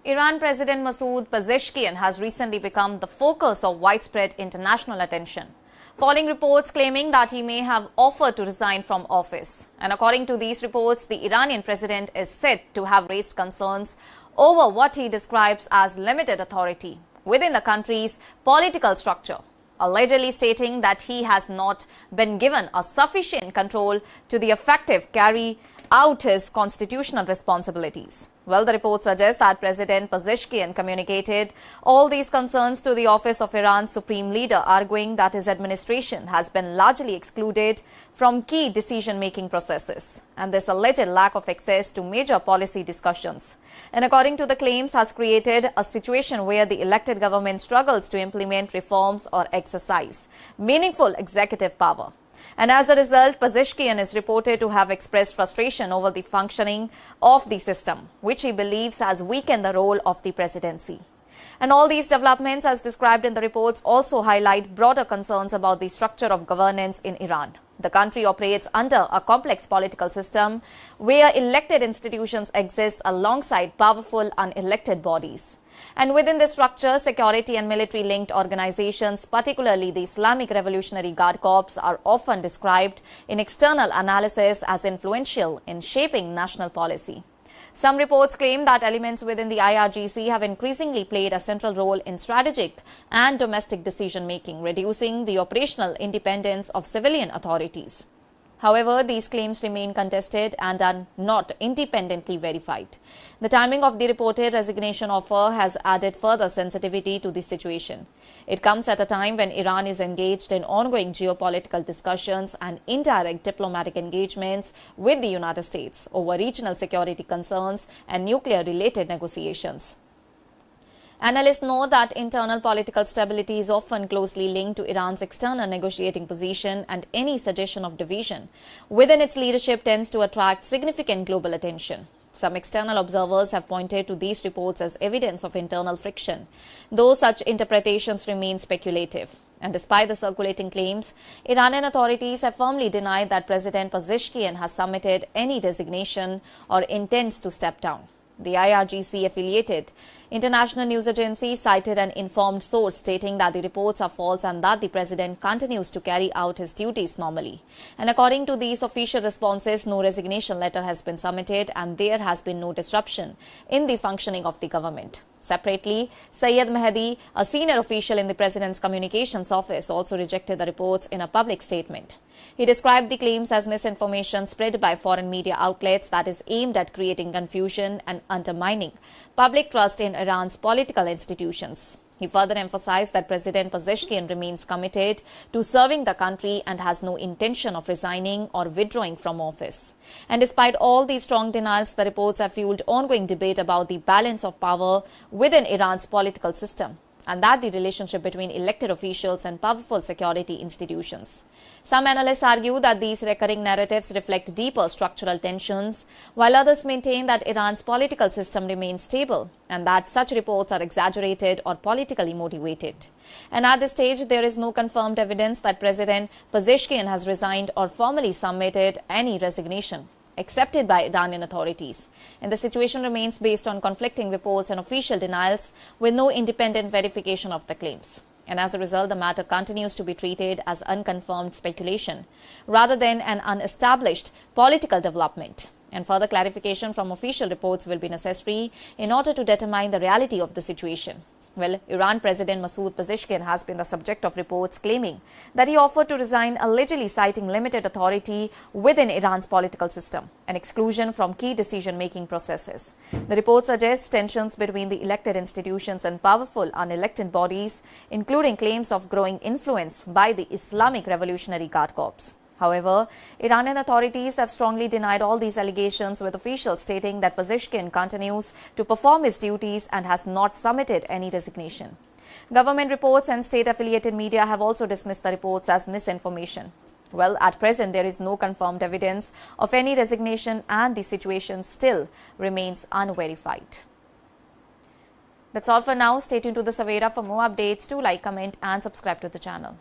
Iran President Masoud Pezeshkian has recently become the focus of widespread international attention, following reports claiming that he may have offered to resign from office. And according to these reports, the Iranian president is said to have raised concerns over what he describes as limited authority within the country's political structure, allegedly stating that he has not been given a sufficient control to the effective carry out his constitutional responsibilities. Well, the report suggests that President Pezeshkian communicated all these concerns to the office of Iran's supreme leader, arguing that his administration has been largely excluded from key decision-making processes, and this alleged lack of access to major policy discussions, and according to the claims, has created a situation where the elected government struggles to implement reforms or exercise meaningful executive power. And as a result, Pezeshkian is reported to have expressed frustration over the functioning of the system, which he believes has weakened the role of the presidency. And all these developments, as described in the reports, also highlight broader concerns about the structure of governance in Iran. The country operates under a complex political system where elected institutions exist alongside powerful unelected bodies. And within this structure, security and military-linked organizations, particularly the Islamic Revolutionary Guard Corps, are often described in external analysis as influential in shaping national policy. Some reports claim that elements within the IRGC have increasingly played a central role in strategic and domestic decision-making, reducing the operational independence of civilian authorities. However, these claims remain contested and are not independently verified. The timing of the reported resignation offer has added further sensitivity to the situation. It comes at a time when Iran is engaged in ongoing geopolitical discussions and indirect diplomatic engagements with the United States over regional security concerns and nuclear-related negotiations. Analysts know that internal political stability is often closely linked to Iran's external negotiating position, and any suggestion of division within its leadership tends to attract significant global attention. Some external observers have pointed to these reports as evidence of internal friction, though such interpretations remain speculative. And despite the circulating claims, Iranian authorities have firmly denied that President Pezeshkian has submitted any resignation or intends to step down. The IRGC-affiliated international news agency cited an informed source stating that the reports are false and that the president continues to carry out his duties normally. And according to these official responses, no resignation letter has been submitted and there has been no disruption in the functioning of the government. Separately, Syed Mehdi, a senior official in the President's Communications Office, also rejected the reports in a public statement. He described the claims as misinformation spread by foreign media outlets that is aimed at creating confusion and undermining public trust in Iran's political institutions. He further emphasized that President Pezeshkian remains committed to serving the country and has no intention of resigning or withdrawing from office. And despite all these strong denials, the reports have fueled ongoing debate about the balance of power within Iran's political system, and that the relationship between elected officials and powerful security institutions. Some analysts argue that these recurring narratives reflect deeper structural tensions, while others maintain that Iran's political system remains stable and that such reports are exaggerated or politically motivated. And at this stage, there is no confirmed evidence that President Pezeshkian has resigned or formally submitted any resignation accepted by Iranian authorities. And the situation remains based on conflicting reports and official denials with no independent verification of the claims. And as a result, the matter continues to be treated as unconfirmed speculation rather than an unestablished political development. And further clarification from official reports will be necessary in order to determine the reality of the situation. Well, Iran President Masoud Pezeshkian has been the subject of reports claiming that he offered to resign, allegedly citing limited authority within Iran's political system and exclusion from key decision-making processes. The report suggests tensions between the elected institutions and powerful unelected bodies, including claims of growing influence by the Islamic Revolutionary Guard Corps. However, Iranian authorities have strongly denied all these allegations, with officials stating that Pezeshkian continues to perform his duties and has not submitted any resignation. Government reports and state-affiliated media have also dismissed the reports as misinformation. Well, at present, there is no confirmed evidence of any resignation and the situation still remains unverified. That's all for now. Stay tuned to the Savera for more updates. Do like, comment and subscribe to the channel.